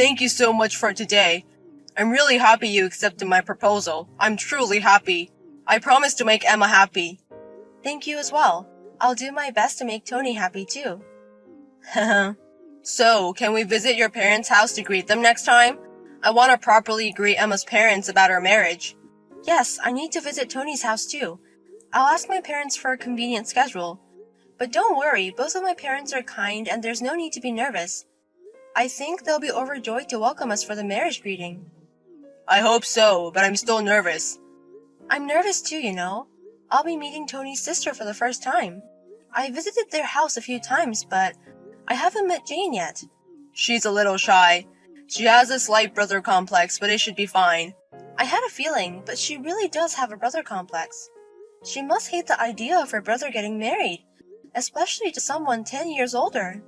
thank you so much for today. I'm really happy you accepted my proposal. I'm truly happy. I promise to make Emma happy. Thank you as well. I'll do my best to make Tony happy too. So, can we visit your parents' house to greet them next time? I want to properly greet Emma's parents about our marriage. Yes, I need to visit Tony's house too. I'll ask my parents for a convenient schedule. But don't worry, both of my parents are kind and there's no need to be nervous. I think they'll be overjoyed to welcome us for the marriage greeting. I hope so, but I'm still nervous. I'm nervous too, you know. I'll be meeting Tony's sister for the first time. I visited their house a few times, but I haven't met Jane yet. She's a little shy. She has a slight brother complex, but it should be fine. I had a feeling, but she really does have a brother complex. She must hate the idea of her brother getting married, especially to someone 10 years older.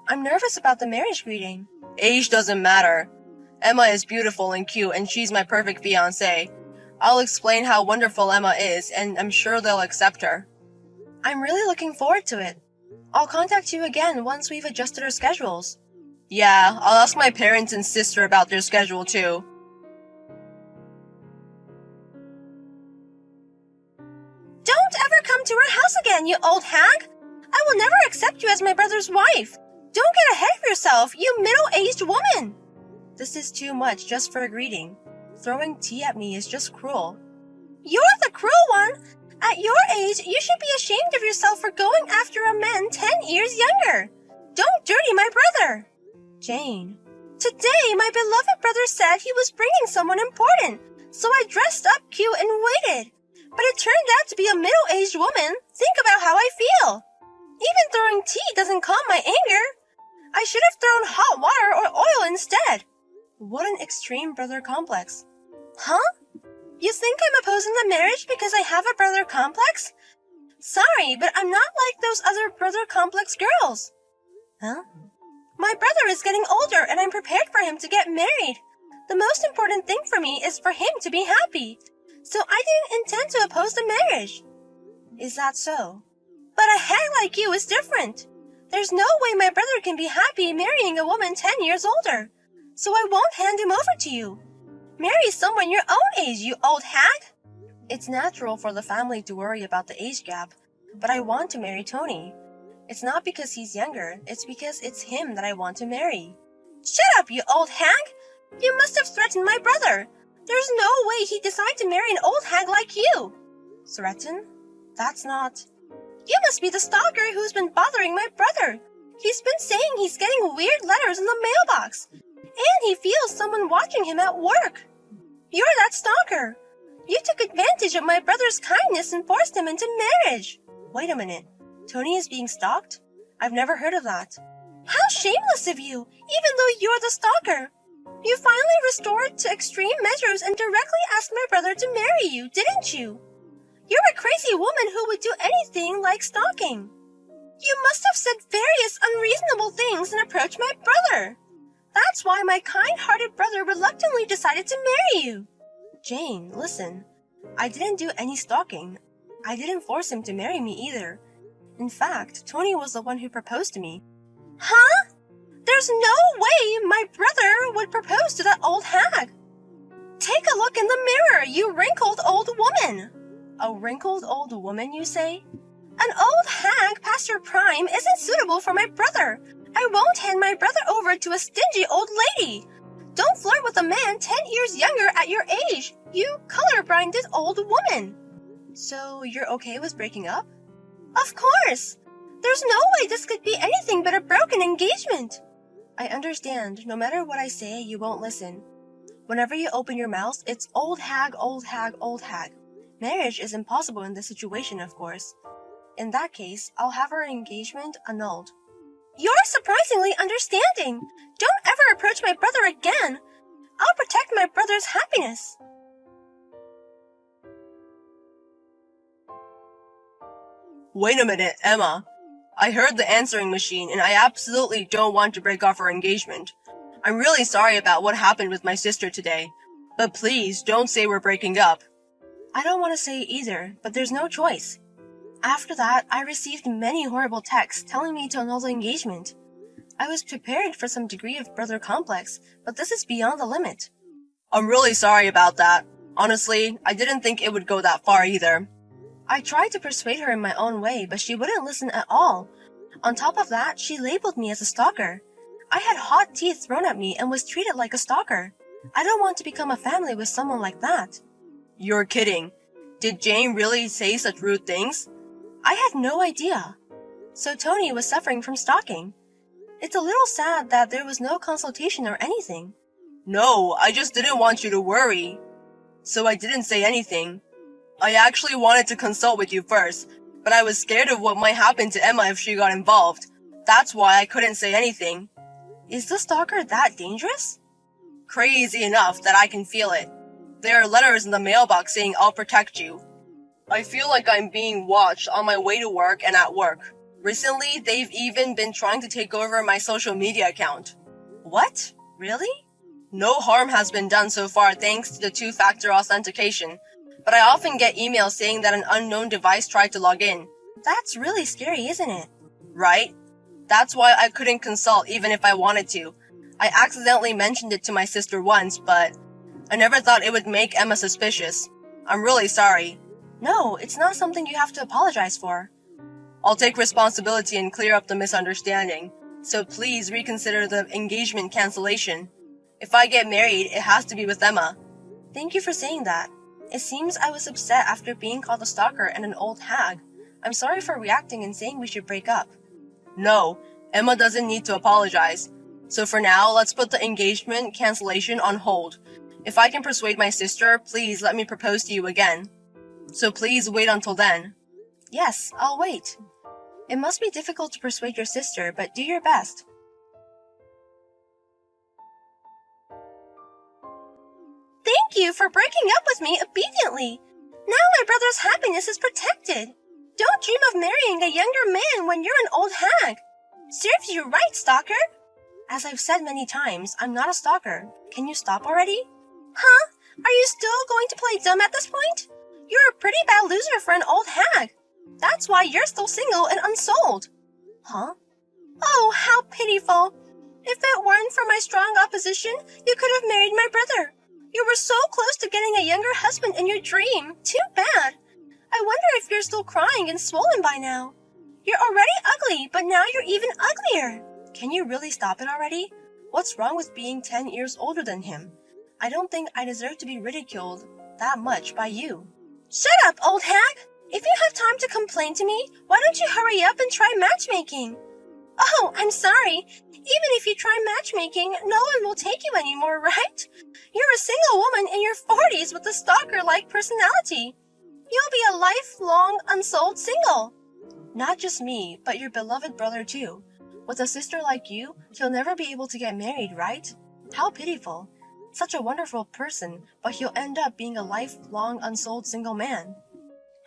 I'm nervous about the marriage greeting. Age doesn't matter. Emma is beautiful and cute, and she's my perfect fiancée. I'll explain how wonderful Emma is, and I'm sure they'll accept her. I'm really looking forward to it. I'll contact you again once we've adjusted our schedules. Yeah, I'll ask my parents and sister about their schedule too. Don't ever come to our house again, you old hag! I will never accept you as my brother's wife. Don't get ahead of yourself, you middle-aged woman! This is too much just for a greeting. Throwing tea at me is just cruel. You're the cruel one! At your age, you should be ashamed of yourself for going after a man 10 years younger. Don't dirty my brother! Jane. Today, my beloved brother said he was bringing someone important, so I dressed up cute and waited. But it turned out to be a middle-aged woman. Think about how I feel. Even throwing tea doesn't calm my anger. I should have thrown hot water or oil instead. What an extreme brother complex. Huh? You think I'm opposing the marriage because I have a brother complex? Sorry, but I'm not like those other brother complex girls. Huh? My brother is getting older and I'm prepared for him to get married. The most important thing for me is for him to be happy. So I didn't intend to oppose the marriage. Is that so? But a hag like you is different. There's no way my brother can be happy marrying a woman 10 years older. So I won't hand him over to you. Marry someone your own age, you old hag! It's natural for the family to worry about the age gap, but I want to marry Tony. It's not because he's younger, it's because it's him that I want to marry. Shut up, you old hag! You must have threatened my brother. There's no way he'd decide to marry an old hag like you. Threaten? That's not... You must be the stalker who's been bothering my brother. He's been saying he's getting weird letters in the mailbox. And he feels someone watching him at work. You're that stalker. You took advantage of my brother's kindness and forced him into marriage. Wait a minute. Tony is being stalked? I've never heard of that. How shameless of you, even though you're the stalker. You finally restored to extreme measures and directly asked my brother to marry you, didn't you? You're a crazy woman who would do anything like stalking. You must have said various unreasonable things and approached my brother. That's why my kind-hearted brother reluctantly decided to marry you. Jane, listen. I didn't do any stalking. I didn't force him to marry me either. In fact, Tony was the one who proposed to me. Huh? There's no way my brother would propose to that old hag. Take a look in the mirror, you wrinkled old woman. A wrinkled old woman, you say? An old hag past her prime isn't suitable for my brother. I won't hand my brother over to a stingy old lady. Don't flirt with a man 10 years younger at your age, you color-blinded old woman. So you're okay with breaking up? Of course. There's no way this could be anything but a broken engagement. I understand. No matter what I say, you won't listen. Whenever you open your mouth, it's old hag, old hag, old hag. Marriage is impossible in this situation, of course. In that case, I'll have our engagement annulled. You're surprisingly understanding. Don't ever approach my brother again. I'll protect my brother's happiness. Wait a minute, Emma. I heard the answering machine and I absolutely don't want to break off our engagement. I'm really sorry about what happened with my sister today, but please don't say we're breaking up. I don't want to say it either, but there's no choice. After that, I received many horrible texts telling me to annul the engagement. I was prepared for some degree of brother complex, but this is beyond the limit. I'm really sorry about that. Honestly, I didn't think it would go that far either. I tried to persuade her in my own way, but she wouldn't listen at all. On top of that, she labeled me as a stalker. I had hot tea thrown at me and was treated like a stalker. I don't want to become a family with someone like that. You're kidding. Did Jane really say such rude things? I had no idea. So Tony was suffering from stalking. It's a little sad that there was no consultation or anything. No, I just didn't want you to worry. So I didn't say anything. I actually wanted to consult with you first, but I was scared of what might happen to Emma if she got involved. That's why I couldn't say anything. Is the stalker that dangerous? Crazy enough that I can feel it. There are letters in the mailbox saying I'll protect you. I feel like I'm being watched on my way to work and at work. Recently, they've even been trying to take over my social media account. What? Really? No harm has been done so far thanks to the two-factor authentication, but I often get emails saying that an unknown device tried to log in. That's really scary, isn't it? Right? That's why I couldn't consult even if I wanted to. I accidentally mentioned it to my sister once, but I never thought it would make Emma suspicious. I'm really sorry. No, it's not something you have to apologize for. I'll take responsibility and clear up the misunderstanding, so please reconsider the engagement cancellation. If I get married, it has to be with Emma. Thank you for saying that. It seems I was upset after being called a stalker and an old hag. I'm sorry for reacting and saying we should break up. No, Emma doesn't need to apologize. So for now, let's put the engagement cancellation on hold. If I can persuade my sister, please let me propose to you again. So please wait until then. Yes, I'll wait. It must be difficult to persuade your sister, but do your best. Thank you for breaking up with me obediently. Now my brother's happiness is protected. Don't dream of marrying a younger man when you're an old hag. Serves you right, stalker. As I've said many times, I'm not a stalker. Can you stop already? Huh? Are you still going to play dumb at this point? You're a pretty bad loser for an old hag. That's why you're still single and unsold. Huh? Oh, how pitiful. If it weren't for my strong opposition, you could have married my brother. You were so close to getting a younger husband in your dream. Too bad. I wonder if you're still crying and swollen by now. You're already ugly, but now you're even uglier. Can you really stop it already? What's wrong with being 10 years older than him? I don't think I deserve to be ridiculed that much by you. Shut up, old hag! If you have time to complain to me, why don't you hurry up and try matchmaking? Oh, I'm sorry. Even if you try matchmaking, no one will take you anymore, right? You're a single woman in your 40s with a stalker-like personality. You'll be a lifelong unsold single. Not just me, but your beloved brother too. With a sister like you, he'll never be able to get married, right? How pitiful. Such a wonderful person, but he'll end up being a lifelong unsold single man.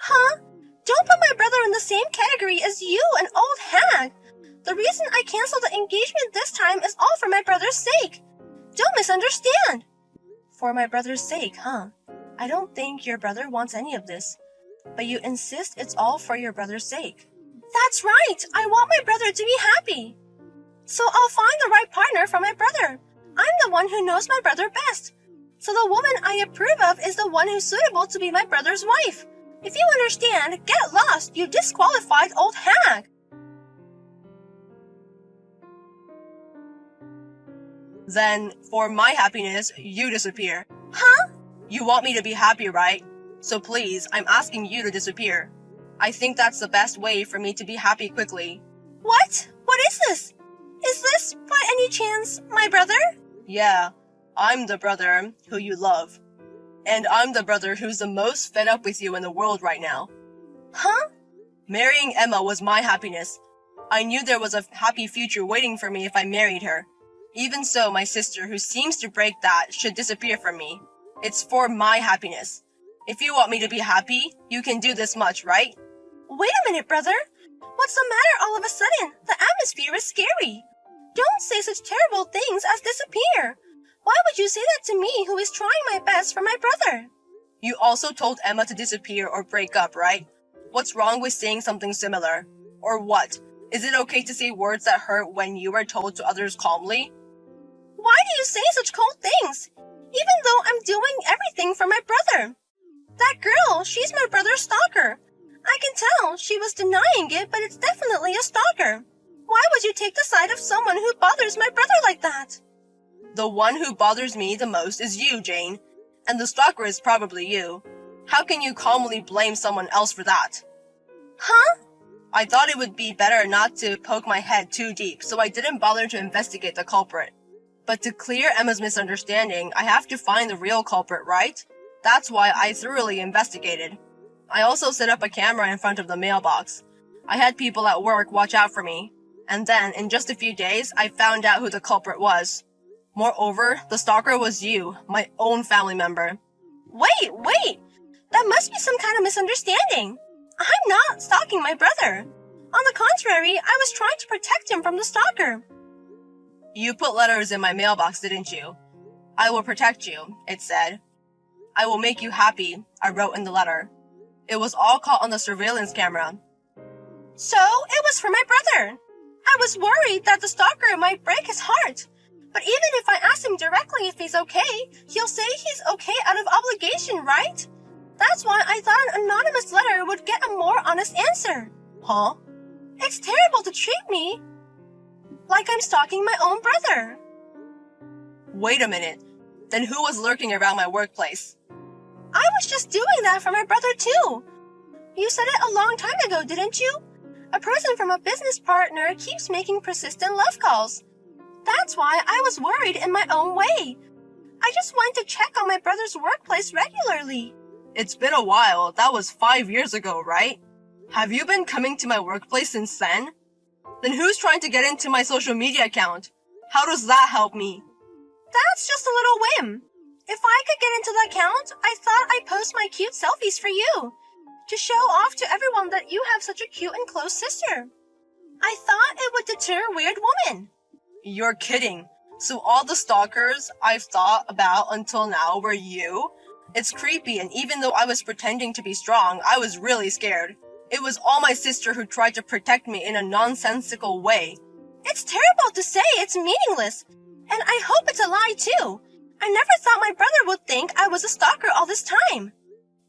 Huh? Don't put my brother in the same category as you, an old hag. The reason I canceled the engagement this time is all for my brother's sake. Don't misunderstand. For my brother's sake, huh? I don't think your brother wants any of this. But you insist it's all for your brother's sake. That's right. I want my brother to be happy. So I'll find the right partner for my brother. I'm the one who knows my brother best. So the woman I approve of is the one who's suitable to be my brother's wife. If you understand, get lost, you disqualified old hag. Then, for my happiness, you disappear. Huh? You want me to be happy, right? So please, I'm asking you to disappear. I think that's the best way for me to be happy quickly. What? What is this? Is this, by any chance, my brother? Yeah, I'm the brother who you love. And I'm the brother who's the most fed up with you in the world right now. Huh? Marrying Emma was my happiness. I knew there was a happy future waiting for me if I married her. Even so, my sister, who seems to break that, should disappear from me. It's for my happiness. If you want me to be happy, you can do this much, right? Wait a minute, brother. What's the matter all of a sudden? The atmosphere is scary. Don't say such terrible things as disappear. Why would you say that to me, who is trying my best for my brother? You also told Emma to disappear or break up, right? What's wrong with saying something similar? Or what? Is it okay to say words that hurt when you are told to others calmly? Why do you say such cold things? Even though I'm doing everything for my brother. That girl, she's my brother's stalker. I can tell she was denying it, but it's definitely a stalker. Why would you take the side of someone who bothers my brother like that? The one who bothers me the most is you, Jane. And the stalker is probably you. How can you calmly blame someone else for that? Huh? I thought it would be better not to poke my head too deep, so I didn't bother to investigate the culprit. But to clear Emma's misunderstanding, I have to find the real culprit, right? That's why I thoroughly investigated. I also set up a camera in front of the mailbox. I had people at work watch out for me. And then, in just a few days, I found out who the culprit was. Moreover, the stalker was you, my own family member. Wait! That must be some kind of misunderstanding. I'm not stalking my brother. On the contrary, I was trying to protect him from the stalker. You put letters in my mailbox, didn't you? I will protect you, it said. I will make you happy, I wrote in the letter. It was all caught on the surveillance camera. So, it was for my brother. I was worried that the stalker might break his heart. But even if I ask him directly if he's okay, he'll say he's okay out of obligation, right? That's why I thought an anonymous letter would get a more honest answer. Huh? It's terrible to treat me like I'm stalking my own brother. Wait a minute. Then who was lurking around my workplace? I was just doing that for my brother too. You said it a long time ago, didn't you? A person from a business partner keeps making persistent love calls. That's why I was worried in my own way. I just went to check on my brother's workplace regularly. It's been a while. That was 5 years ago, right? Have you been coming to my workplace since then? Then who's trying to get into my social media account? How does that help me? That's just a little whim. If I could get into the account, I thought I'd post my cute selfies for you, to show off to everyone that you have such a cute and close sister. I thought it would deter weird women. You're kidding. So all the stalkers I've thought about until now were you? It's creepy, and even though I was pretending to be strong, I was really scared. It was all my sister who tried to protect me in a nonsensical way. It's terrible to say, it's meaningless. And I hope it's a lie too. I never thought my brother would think I was a stalker all this time.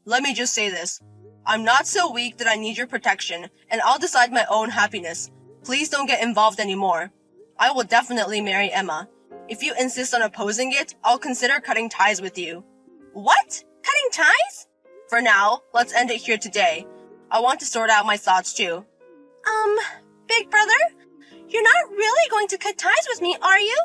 Let me just say this. I'm not so weak that I need your protection, and I'll decide my own happiness. Please don't get involved anymore. I will definitely marry Emma. If you insist on opposing it, I'll consider cutting ties with you. What? Cutting ties? For now, let's end it here today. I want to sort out my thoughts too. Big brother? You're not really going to cut ties with me, are you?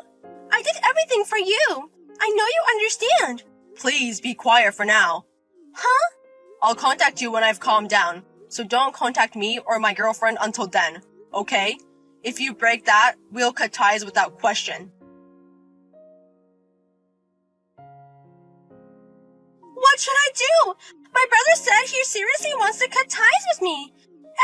I did everything for you. I know you understand. Please be quiet for now. Huh? I'll contact you when I've calmed down, so don't contact me or my girlfriend until then, okay? If you break that, we'll cut ties without question. What should I do? My brother said he seriously wants to cut ties with me.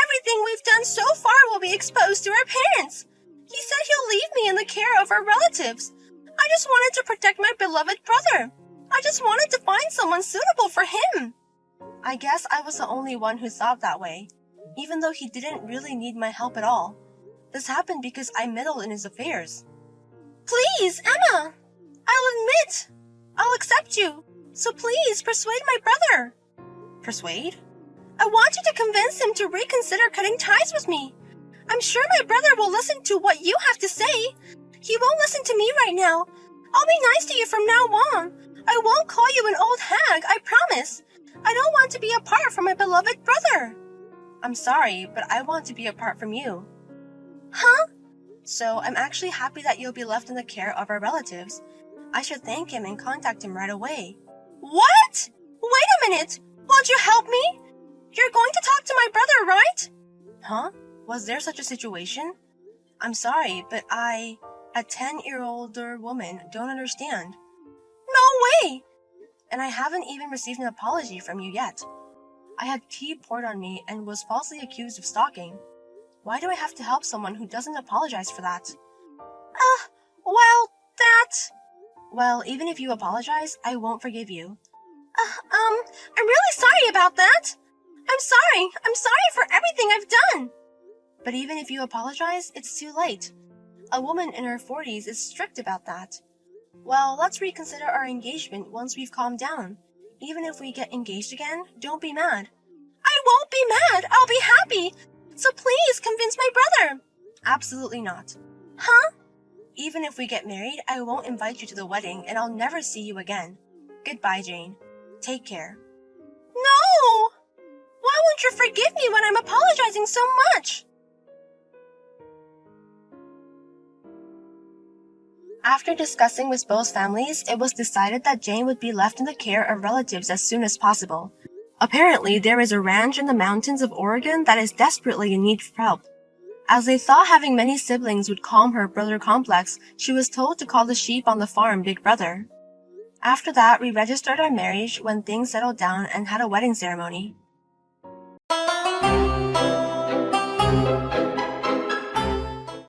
Everything we've done so far will be exposed to our parents. He said he'll leave me in the care of our relatives. I just wanted to protect my beloved brother. I just wanted to find someone suitable for him. I guess I was the only one who thought that way, even though he didn't really need my help at all. This happened because I meddled in his affairs. Please, Emma! I'll accept you. So please, persuade my brother. Persuade? I want you to convince him to reconsider cutting ties with me. I'm sure my brother will listen to what you have to say. He won't listen to me right now. I'll be nice to you from now on. I won't call you an old hag, I promise. I don't want to be apart from my beloved brother. I'm sorry, but I want to be apart from you. Huh? So I'm actually happy that you'll be left in the care of our relatives. I should thank him and contact him right away. What? Wait a minute. Won't you help me? You're going to talk to my brother, right? Huh? Was there such a situation? I'm sorry, but a 10-year-older woman, don't understand. No way! And I haven't even received an apology from you yet. I had tea poured on me and was falsely accused of stalking. Why do I have to help someone who doesn't apologize for that? Well, even if you apologize, I won't forgive you. I'm really sorry about that. I'm sorry for everything I've done. But even if you apologize, it's too late. A woman in her 40s is strict about that. Well, let's reconsider our engagement once we've calmed down. Even if we get engaged again, don't be mad. I won't be mad! I'll be happy! So please convince my brother! Absolutely not. Huh? Even if we get married, I won't invite you to the wedding and I'll never see you again. Goodbye, Jane. Take care. No! Why won't you forgive me when I'm apologizing so much? After discussing with both families, it was decided that Jane would be left in the care of relatives as soon as possible. Apparently, there is a ranch in the mountains of Oregon that is desperately in need of help. As they thought having many siblings would calm her brother complex, she was told to call the sheep on the farm Big Brother. After that, we registered our marriage when things settled down and had a wedding ceremony.